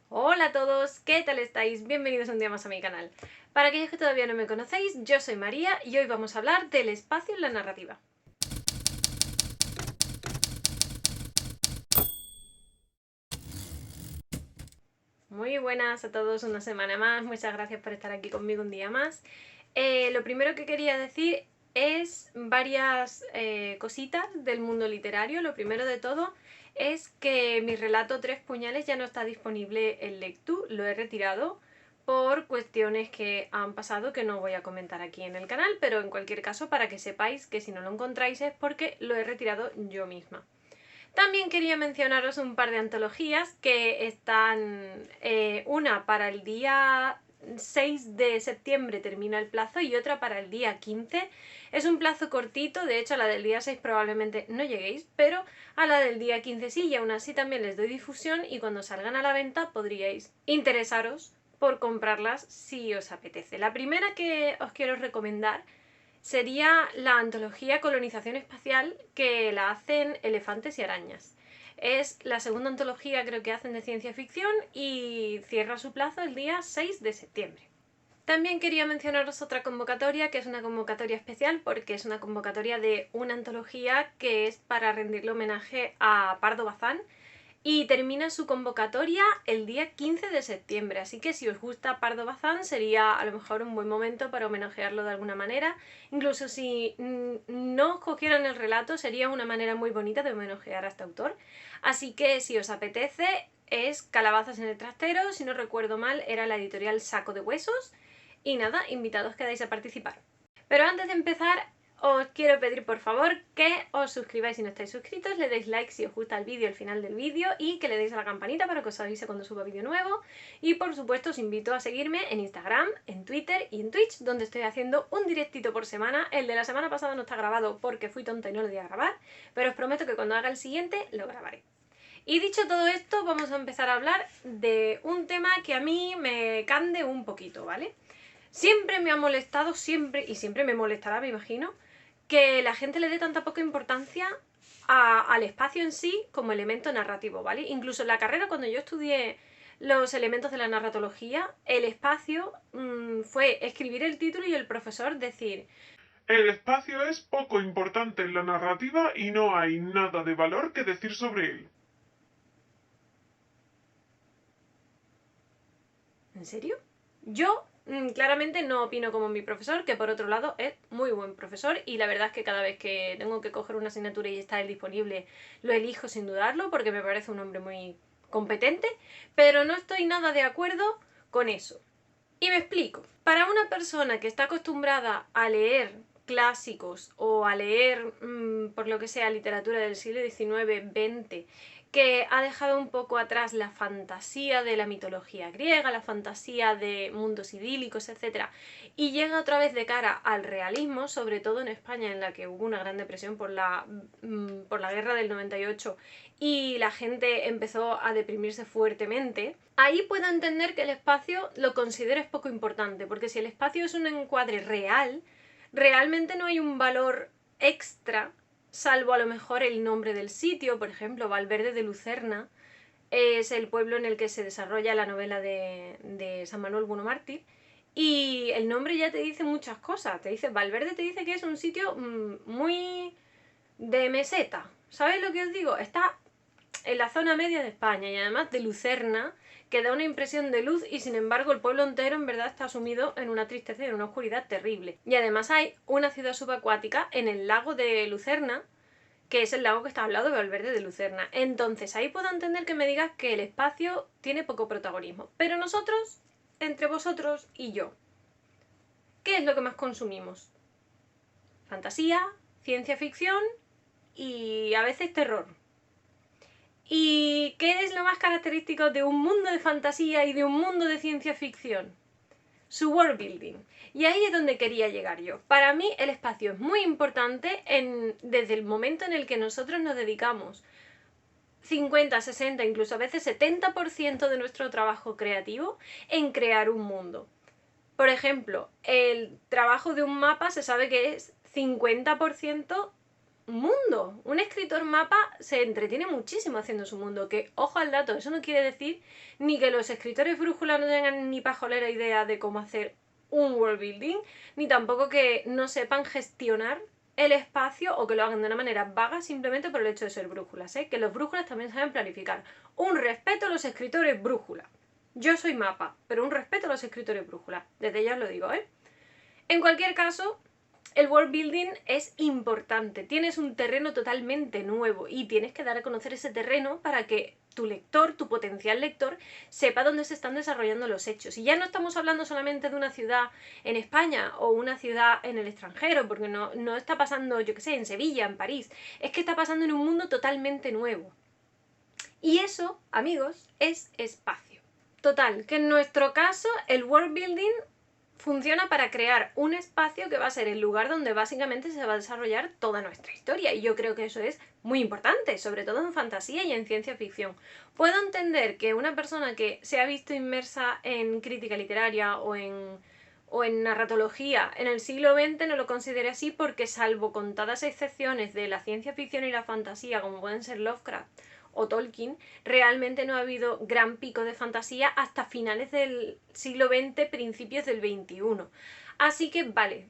Hola a todos, ¿qué tal estáis? Bienvenidos un día más a mi canal. Para aquellos que todavía no me conocéis, yo soy María y hoy vamos a hablar del espacio en la narrativa. Muy buenas a todos, una semana más, muchas gracias por estar aquí conmigo un día más. Lo primero que quería decir es varias cositas del mundo literario. Lo primero de todo es que mi relato Tres puñales ya no está disponible en Lectu, lo he retirado por cuestiones que han pasado que no voy a comentar aquí en el canal, pero en cualquier caso para que sepáis que si no lo encontráis es porque lo he retirado yo misma. También quería mencionaros un par de antologías que están, una para el día 6 de septiembre termina el plazo y otra para el día 15. Es un plazo cortito, de hecho a la del día 6 probablemente no lleguéis, pero a la del día 15 sí, y aún así también les doy difusión y cuando salgan a la venta podríais interesaros por comprarlas si os apetece. La primera que os quiero recomendar sería la antología Colonización Espacial, que la hacen Elefantes y Arañas. Es la segunda antología creo que hacen de ciencia ficción y cierra su plazo el día 6 de septiembre. También quería mencionaros otra convocatoria, que es una convocatoria especial porque es una convocatoria de una antología que es para rendirle homenaje a Pardo Bazán, y termina su convocatoria el día 15 de septiembre, así que si os gusta Pardo Bazán sería a lo mejor un buen momento para homenajearlo de alguna manera. Incluso si no os cogieran el relato sería una manera muy bonita de homenajear a este autor, así que si os apetece es Calabazas en el trastero, si no recuerdo mal era la editorial Saco de Huesos, y nada, invitados quedáis a participar. Pero antes de empezar os quiero pedir por favor que os suscribáis si no estáis suscritos, le deis like si os gusta el vídeo al final del vídeo y que le deis a la campanita para que os avise cuando suba vídeo nuevo. Y por supuesto os invito a seguirme en Instagram, en Twitter y en Twitch, donde estoy haciendo un directito por semana. El de la semana pasada no está grabado porque fui tonta y no lo di a grabar, pero os prometo que cuando haga el siguiente lo grabaré. Y dicho todo esto, vamos a empezar a hablar de un tema que a mí me cande un poquito, ¿vale? Siempre me ha molestado, siempre, y siempre me molestará, me imagino, que la gente le dé tanta poca importancia al espacio en sí como elemento narrativo, ¿vale? Incluso en la carrera, cuando yo estudié los elementos de la narratología, el espacio fue escribir el título y el profesor decir: El espacio es poco importante en la narrativa y no hay nada de valor que decir sobre él. ¿en serio? Yo claramente no opino como mi profesor, que por otro lado es muy buen profesor, y la verdad es que cada vez que tengo que coger una asignatura y está él disponible, lo elijo sin dudarlo, porque me parece un hombre muy competente, pero no estoy nada de acuerdo con eso. Y me explico. Para una persona que está acostumbrada a leer clásicos o a leer, por lo que sea, literatura del siglo XIX, XX, que ha dejado un poco atrás la fantasía de la mitología griega, la fantasía de mundos idílicos, etc., y llega otra vez de cara al realismo, sobre todo en España, en la que hubo una gran depresión por la guerra del 98 y la gente empezó a deprimirse fuertemente, ahí puedo entender que el espacio lo consideres poco importante, porque si el espacio es un encuadre real, realmente no hay un valor extra, salvo a lo mejor el nombre del sitio. Por ejemplo, Valverde de Lucerna es el pueblo en el que se desarrolla la novela de San Manuel Bueno Mártir, y el nombre ya te dice muchas cosas. Te dice, Valverde te dice que es un sitio muy de meseta. ¿Sabéis lo que os digo? Está en la zona media de España y además de Lucerna, que da una impresión de luz, y sin embargo el pueblo entero en verdad está sumido en una tristeza y en una oscuridad terrible. Y además hay una ciudad subacuática en el lago de Lucerna, que es el lago que está al lado de Valverde de Lucerna. Entonces ahí puedo entender que me digas que el espacio tiene poco protagonismo. Pero nosotros, entre vosotros y yo, ¿qué es lo que más consumimos? Fantasía, ciencia ficción y a veces terror. ¿Y qué es lo más característico de un mundo de fantasía y de un mundo de ciencia ficción? Su world building. Y ahí es donde quería llegar yo. Para mí el espacio es muy importante desde el momento en el que nosotros nos dedicamos 50, 60, incluso a veces 70% de nuestro trabajo creativo en crear un mundo. Por ejemplo, el trabajo de un mapa se sabe que es 50% mundo. Un escritor mapa se entretiene muchísimo haciendo su mundo, que, ojo al dato, eso no quiere decir ni que los escritores brújula no tengan ni pajolera idea de cómo hacer un world building, ni tampoco que no sepan gestionar el espacio o que lo hagan de una manera vaga simplemente por el hecho de ser brújulas, ¿eh? Que los brújulas también saben planificar. Un respeto a los escritores brújula. Yo soy mapa, pero un respeto a los escritores brújula. Desde ya os lo digo, ¿eh? En cualquier caso, el world building es importante. Tienes un terreno totalmente nuevo y tienes que dar a conocer ese terreno para que tu lector, tu potencial lector, sepa dónde se están desarrollando los hechos. Y ya no estamos hablando solamente de una ciudad en España o una ciudad en el extranjero, porque no está pasando, yo qué sé, en Sevilla, en París. Es que está pasando en un mundo totalmente nuevo. Y eso, amigos, es espacio. Total, que en nuestro caso el world building funciona para crear un espacio que va a ser el lugar donde básicamente se va a desarrollar toda nuestra historia, y yo creo que eso es muy importante, sobre todo en fantasía y en ciencia ficción. Puedo entender que una persona que se ha visto inmersa en crítica literaria o en narratología en el siglo XX no lo considere así, porque salvo contadas excepciones de la ciencia ficción y la fantasía, como pueden ser Lovecraft o Tolkien, realmente no ha habido gran pico de fantasía hasta finales del siglo XX, principios del XXI. Así que vale,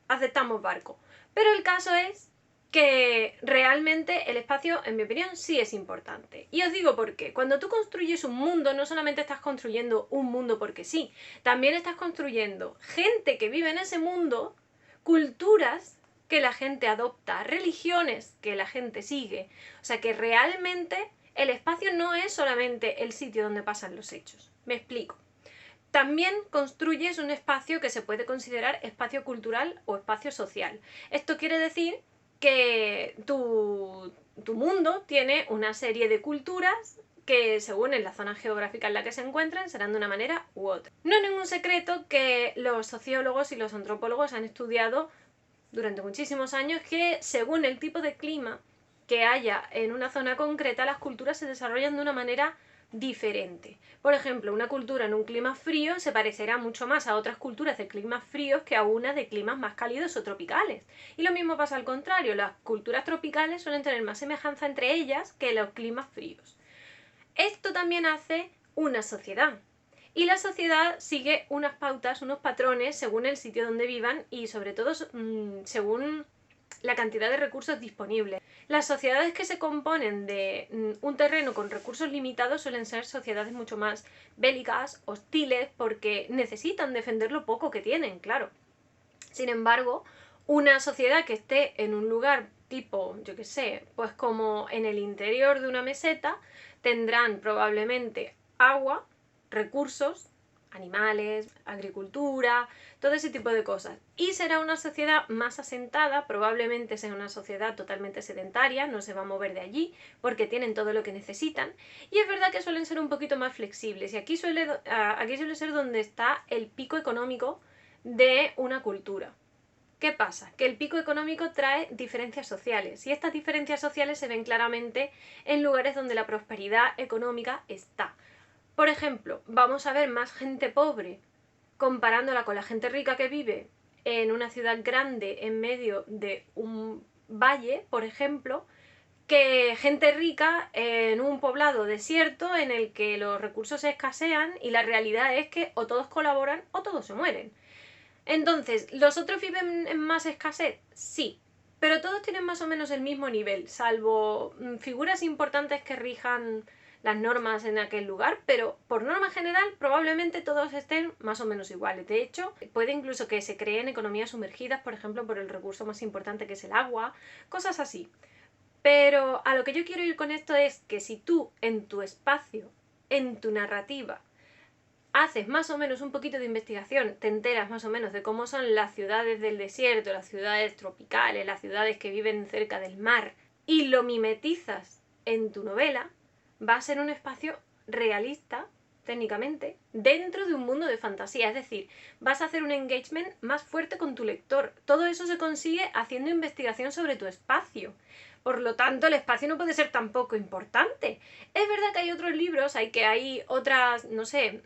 aceptamos barco. Pero el caso es que realmente el espacio, en mi opinión, sí es importante. Y os digo por qué. Cuando tú construyes un mundo, no solamente estás construyendo un mundo porque sí, también estás construyendo gente que vive en ese mundo, culturas que la gente adopta, religiones que la gente sigue. O sea que realmente el espacio no es solamente el sitio donde pasan los hechos. Me explico. También construyes un espacio que se puede considerar espacio cultural o espacio social. Esto quiere decir que tu mundo tiene una serie de culturas que, según en la zona geográfica en la que se encuentran, serán de una manera u otra. No es ningún secreto que los sociólogos y los antropólogos han estudiado durante muchísimos años que, según el tipo de clima que haya en una zona concreta, las culturas se desarrollan de una manera diferente. Por ejemplo, una cultura en un clima frío se parecerá mucho más a otras culturas de climas fríos que a una de climas más cálidos o tropicales. Y lo mismo pasa al contrario, las culturas tropicales suelen tener más semejanza entre ellas que los climas fríos. Esto también hace una sociedad. Y la sociedad sigue unas pautas, unos patrones según el sitio donde vivan y sobre todo según la cantidad de recursos disponibles. Las sociedades que se componen de un terreno con recursos limitados suelen ser sociedades mucho más bélicas, hostiles, porque necesitan defender lo poco que tienen, claro. Sin embargo, una sociedad que esté en un lugar tipo, yo qué sé, pues como en el interior de una meseta, tendrán probablemente agua, recursos, animales, agricultura, todo ese tipo de cosas. Y será una sociedad más asentada, probablemente sea una sociedad totalmente sedentaria, no se va a mover de allí porque tienen todo lo que necesitan. Y es verdad que suelen ser un poquito más flexibles y aquí suele ser donde está el pico económico de una cultura. ¿Qué pasa? Que el pico económico trae diferencias sociales y estas diferencias sociales se ven claramente en lugares donde la prosperidad económica está. Por ejemplo, vamos a ver más gente pobre comparándola con la gente rica que vive en una ciudad grande en medio de un valle, por ejemplo, que gente rica en un poblado desierto en el que los recursos escasean y la realidad es que o todos colaboran o todos se mueren. Entonces, ¿los otros viven en más escasez? Sí, pero todos tienen más o menos el mismo nivel, salvo figuras importantes que rijan las normas en aquel lugar, pero por norma general probablemente todos estén más o menos iguales. De hecho, puede incluso que se creen economías sumergidas, por ejemplo, por el recurso más importante que es el agua, cosas así. Pero a lo que yo quiero ir con esto es que si tú en tu espacio, en tu narrativa, haces más o menos un poquito de investigación, te enteras más o menos de cómo son las ciudades del desierto, las ciudades tropicales, las ciudades que viven cerca del mar, y lo mimetizas en tu novela, va a ser un espacio realista, técnicamente, dentro de un mundo de fantasía. Es decir, vas a hacer un engagement más fuerte con tu lector. Todo eso se consigue haciendo investigación sobre tu espacio. Por lo tanto, el espacio no puede ser tan poco importante. Es verdad que hay otros libros, hay otras, no sé,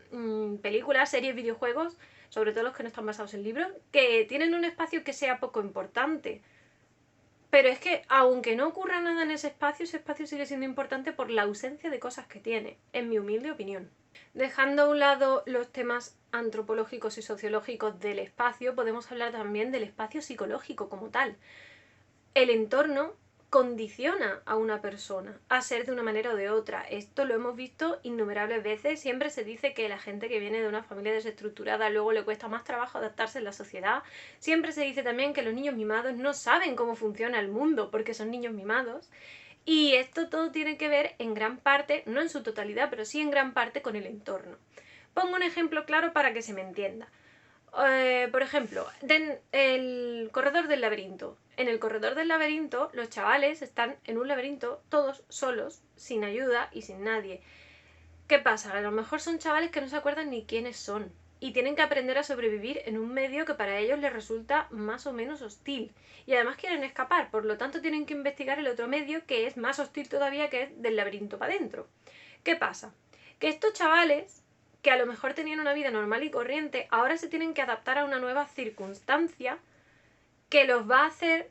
películas, series, videojuegos, sobre todo los que no están basados en libros, que tienen un espacio que sea poco importante. Pero es que, aunque no ocurra nada en ese espacio sigue siendo importante por la ausencia de cosas que tiene, en mi humilde opinión. Dejando a un lado los temas antropológicos y sociológicos del espacio, podemos hablar también del espacio psicológico como tal. El entorno condiciona a una persona a ser de una manera o de otra. Esto lo hemos visto innumerables veces. Siempre se dice que la gente que viene de una familia desestructurada luego le cuesta más trabajo adaptarse en la sociedad. Siempre se dice también que los niños mimados no saben cómo funciona el mundo porque son niños mimados. Y esto todo tiene que ver en gran parte, no en su totalidad, pero sí en gran parte con el entorno. Pongo un ejemplo claro para que se me entienda. Por ejemplo, el corredor del laberinto. En el corredor del laberinto, los chavales están en un laberinto todos solos, sin ayuda y sin nadie. ¿Qué pasa? A lo mejor son chavales que no se acuerdan ni quiénes son y tienen que aprender a sobrevivir en un medio que para ellos les resulta más o menos hostil. Y además quieren escapar, por lo tanto tienen que investigar el otro medio que es más hostil todavía, que es del laberinto para adentro. ¿Qué pasa? Que estos chavales, que a lo mejor tenían una vida normal y corriente, ahora se tienen que adaptar a una nueva circunstancia que los va a hacer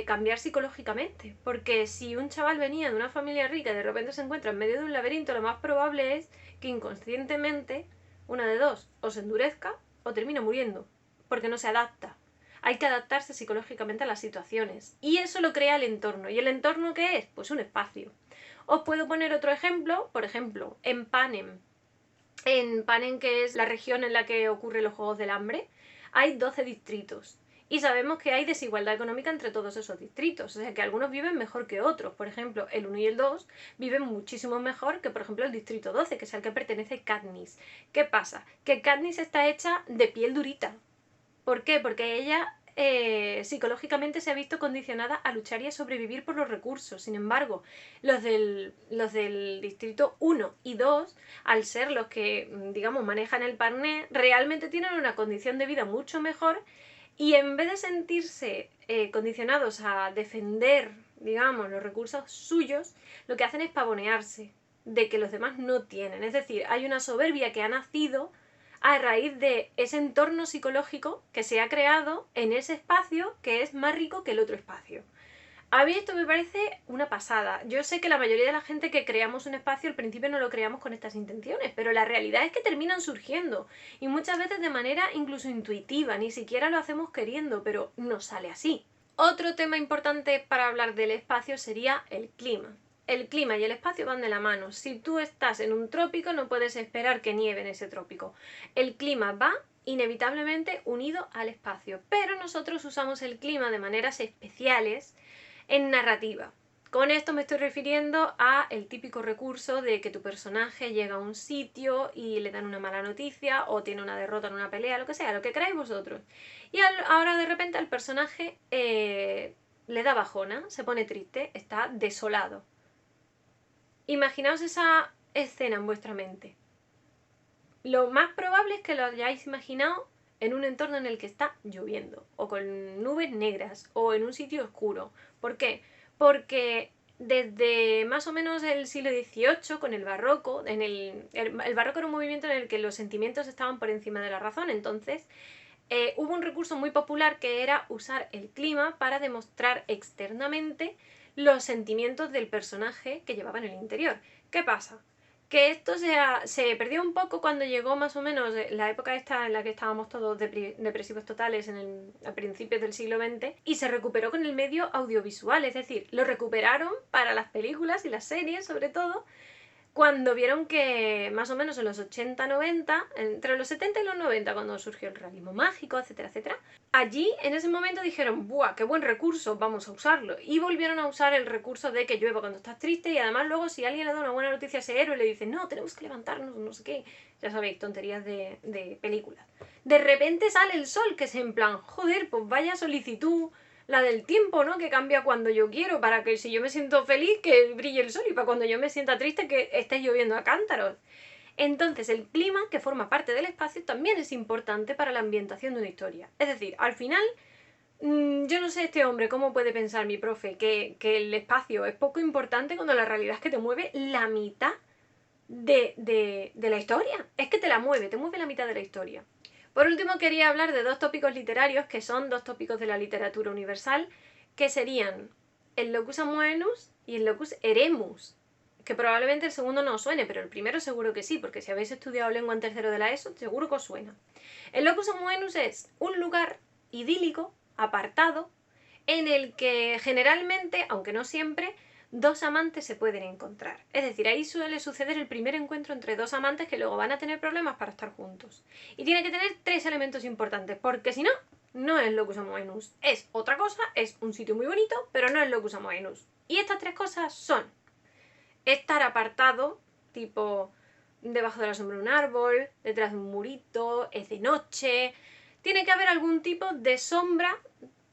cambiar psicológicamente. Porque si un chaval venía de una familia rica y de repente se encuentra en medio de un laberinto, lo más probable es que inconscientemente, una de dos, o se endurezca o termina muriendo, porque no se adapta. Hay que adaptarse psicológicamente a las situaciones. Y eso lo crea el entorno. ¿Y el entorno qué es? Pues un espacio. Os puedo poner otro ejemplo, por ejemplo, en Panem, que es la región en la que ocurren los Juegos del Hambre, hay 12 distritos. Y sabemos que hay desigualdad económica entre todos esos distritos. O sea, que algunos viven mejor que otros. Por ejemplo, el 1 y el 2 viven muchísimo mejor que, por ejemplo, el distrito 12, que es al que pertenece Katniss. ¿Qué pasa? Que Katniss está hecha de piel durita. ¿Por qué? Porque ella psicológicamente se ha visto condicionada a luchar y a sobrevivir por los recursos. Sin embargo, los del distrito 1 y 2, al ser los que, digamos, manejan el parné, realmente tienen una condición de vida mucho mejor y en vez de sentirse condicionados a defender, digamos, los recursos suyos, lo que hacen es pavonearse de que los demás no tienen. Es decir, hay una soberbia que ha nacido a raíz de ese entorno psicológico que se ha creado en ese espacio que es más rico que el otro espacio. A mí esto me parece una pasada. Yo sé que la mayoría de la gente que creamos un espacio al principio no lo creamos con estas intenciones, pero la realidad es que terminan surgiendo y muchas veces de manera incluso intuitiva, ni siquiera lo hacemos queriendo, pero nos sale así. Otro tema importante para hablar del espacio sería el clima. El clima y el espacio van de la mano. Si tú estás en un trópico, no puedes esperar que nieve en ese trópico. El clima va inevitablemente unido al espacio, pero nosotros usamos el clima de maneras especiales en narrativa. Con esto me estoy refiriendo a el típico recurso de que tu personaje llega a un sitio y le dan una mala noticia o tiene una derrota en una pelea, lo que sea, lo que queráis vosotros. Y ahora de repente al personaje le da bajona, se pone triste, está desolado. Imaginaos esa escena en vuestra mente. Lo más probable es que lo hayáis imaginado en un entorno en el que está lloviendo, o con nubes negras, o en un sitio oscuro. ¿Por qué? Porque desde más o menos el siglo XVIII, con el barroco, el barroco era un movimiento en el que los sentimientos estaban por encima de la razón, entonces hubo un recurso muy popular que era usar el clima para demostrar externamente los sentimientos del personaje que llevaba en el interior. ¿Qué pasa? Que esto se perdió un poco cuando llegó más o menos la época esta en la que estábamos todos depresivos totales a principios del siglo XX y se recuperó con el medio audiovisual, es decir, lo recuperaron para las películas y las series sobre todo, cuando vieron que más o menos en los 80-90, entre los 70 y los 90, cuando surgió el realismo mágico, etcétera, etcétera, allí en ese momento dijeron, ¡buah, qué buen recurso, vamos a usarlo! Y volvieron a usar el recurso de que llueva cuando estás triste y además luego si alguien le da una buena noticia a ese héroe le dice, no, tenemos que levantarnos, no sé qué, ya sabéis, tonterías de películas. De repente sale el sol, que es en plan, joder, pues vaya solicitud la del tiempo, ¿no? Que cambia cuando yo quiero, para que si yo me siento feliz, que brille el sol, y para cuando yo me sienta triste, que esté lloviendo a cántaros. Entonces, el clima, que forma parte del espacio, también es importante para la ambientación de una historia. Es decir, al final, yo no sé este hombre cómo puede pensar mi profe que el espacio es poco importante cuando la realidad es que te mueve la mitad de la historia. Es que te mueve la mitad de la historia. Por último, quería hablar de dos tópicos literarios que son dos tópicos de la literatura universal que serían el locus amoenus y el locus eremus, que probablemente el segundo no os suene, pero el primero seguro que sí, porque si habéis estudiado lengua en tercero de la ESO, seguro que os suena. El locus amoenus es un lugar idílico, apartado, en el que generalmente, aunque no siempre, dos amantes se pueden encontrar. Es decir, ahí suele suceder el primer encuentro entre dos amantes que luego van a tener problemas para estar juntos. Y tiene que tener tres elementos importantes, porque si no, no es locus amoenus. Es otra cosa, es un sitio muy bonito, pero no es locus amoenus. Y estas tres cosas son estar apartado, tipo debajo de la sombra de un árbol, detrás de un murito, es de noche. Tiene que haber algún tipo de sombra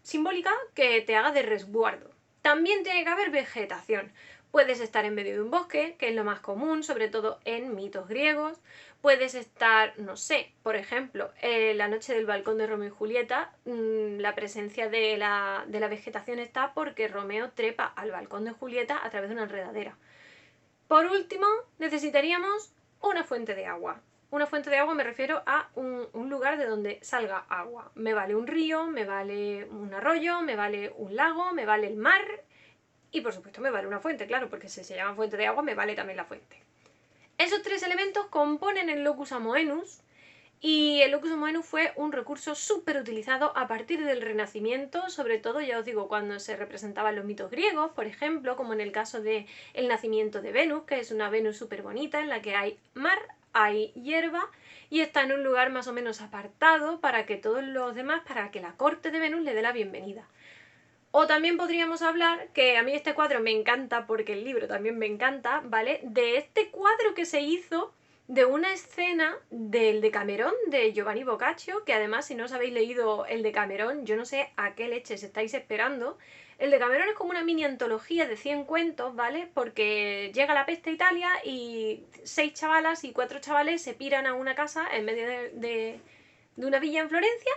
simbólica que te haga de resguardo. También tiene que haber vegetación. Puedes estar en medio de un bosque, que es lo más común, sobre todo en mitos griegos. Puedes estar, no sé, por ejemplo, la noche del balcón de Romeo y Julieta, la presencia de la vegetación está porque Romeo trepa al balcón de Julieta a través de una enredadera. Por último, necesitaríamos una fuente de agua. Una fuente de agua me refiero a un lugar de donde salga agua. Me vale un río, me vale un arroyo, me vale un lago, me vale el mar y por supuesto me vale una fuente, claro, porque si se llama fuente de agua me vale también la fuente. Esos tres elementos componen el locus amoenus y el locus amoenus fue un recurso súper utilizado a partir del Renacimiento, sobre todo, ya os digo, cuando se representaban los mitos griegos, por ejemplo, como en el caso de el nacimiento de Venus, que es una Venus súper bonita en la que hay mar, hay hierba y está en un lugar más o menos apartado para que todos los demás, para que la corte de Venus le dé la bienvenida. O también podríamos hablar, que a mí este cuadro me encanta porque el libro también me encanta, ¿vale? De este cuadro que se hizo de una escena del Decamerón de Giovanni Boccaccio, que además si no os habéis leído el Decamerón, yo no sé a qué leches estáis esperando. El Decamerón es como una mini antología de 100 cuentos, ¿vale? Porque llega la peste a Italia y 6 chavalas y 4 chavales se piran a una casa en medio de una villa en Florencia,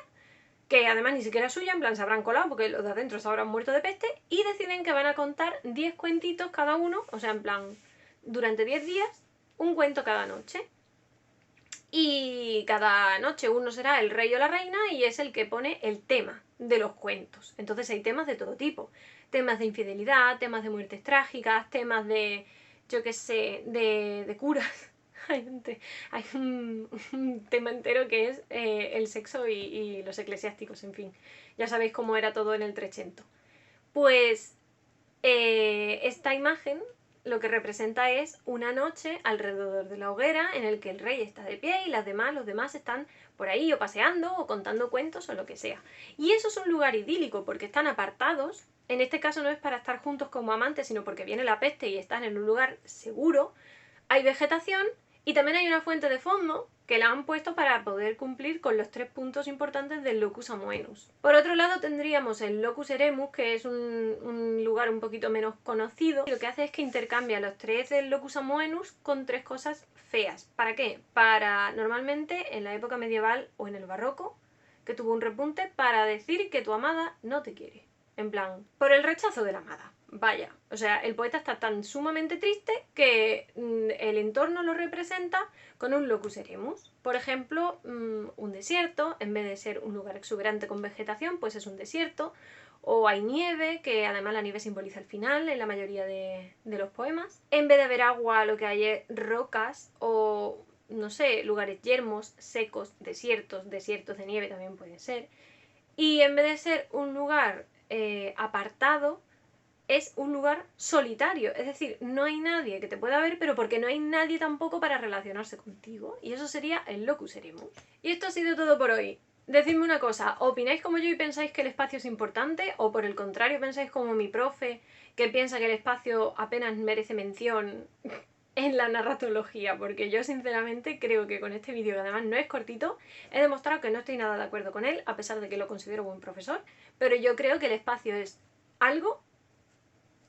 que además ni siquiera es suya, en plan se habrán colado porque los de adentro se habrán muerto de peste, y deciden que van a contar 10 cuentitos cada uno, o sea, en plan, durante 10 días, un cuento cada noche. Y cada noche uno será el rey o la reina y es el que pone el tema de los cuentos. Entonces hay temas de todo tipo. Temas de infidelidad, temas de muertes trágicas, temas de, yo qué sé, de curas. Hay un tema entero que es el sexo y los eclesiásticos, en fin. Ya sabéis cómo era todo en el Trecento. Pues esta imagen lo que representa es una noche alrededor de la hoguera en el que el rey está de pie y los demás están por ahí o paseando o contando cuentos o lo que sea. Y eso es un lugar idílico porque están apartados. En este caso no es para estar juntos como amantes, sino porque viene la peste y están en un lugar seguro. Hay vegetación y también hay una fuente de fondo que la han puesto para poder cumplir con los 3 puntos importantes del locus amoenus. Por otro lado tendríamos el locus eremus, que es un lugar un poquito menos conocido. Lo que hace es que intercambia los 3 del locus amoenus con 3 cosas feas. ¿Para qué? Para, normalmente, en la época medieval o en el barroco, que tuvo un repunte, para decir que tu amada no te quiere. En plan, por el rechazo de la amada. Vaya, o sea, el poeta está tan sumamente triste que el entorno lo representa con un locus eremus. Por ejemplo, un desierto, en vez de ser un lugar exuberante con vegetación, pues es un desierto. O hay nieve, que además la nieve simboliza el final en la mayoría de los poemas. En vez de haber agua, lo que hay es rocas o, no sé, lugares yermos, secos, desiertos de nieve también pueden ser. Y en vez de ser un lugar apartado, es un lugar solitario, es decir, no hay nadie que te pueda ver, pero porque no hay nadie tampoco para relacionarse contigo, y eso sería el locus eremus. Y esto ha sido todo por hoy. Decidme una cosa, ¿opináis como yo y pensáis que el espacio es importante? ¿O por el contrario pensáis como mi profe, que piensa que el espacio apenas merece mención en la narratología? Porque yo sinceramente creo que con este vídeo, que además no es cortito, he demostrado que no estoy nada de acuerdo con él, a pesar de que lo considero buen profesor, pero yo creo que el espacio es algo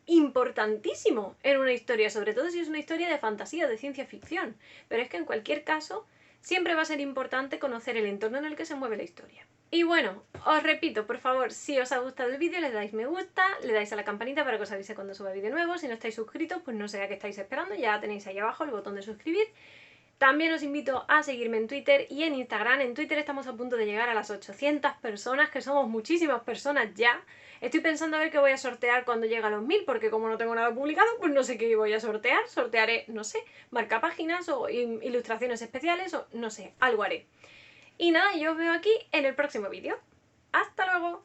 importantísimo en una historia, sobre todo si es una historia de fantasía, de ciencia ficción. Pero es que en cualquier caso siempre va a ser importante conocer el entorno en el que se mueve la historia. Y bueno, os repito, por favor, si os ha gustado el vídeo, le dais me gusta, le dais a la campanita para que os avise cuando suba vídeo nuevo. Si no estáis suscritos, pues no sé a qué estáis esperando, ya tenéis ahí abajo el botón de suscribir. También os invito a seguirme en Twitter y en Instagram. En Twitter estamos a punto de llegar a las 800 personas, que somos muchísimas personas ya. Estoy pensando a ver qué voy a sortear cuando llegue a los 1000, porque como no tengo nada publicado, pues no sé qué voy a sortear. Sortearé, no sé, marcapáginas o ilustraciones especiales o no sé, algo haré. Y nada, yo os veo aquí en el próximo vídeo. ¡Hasta luego!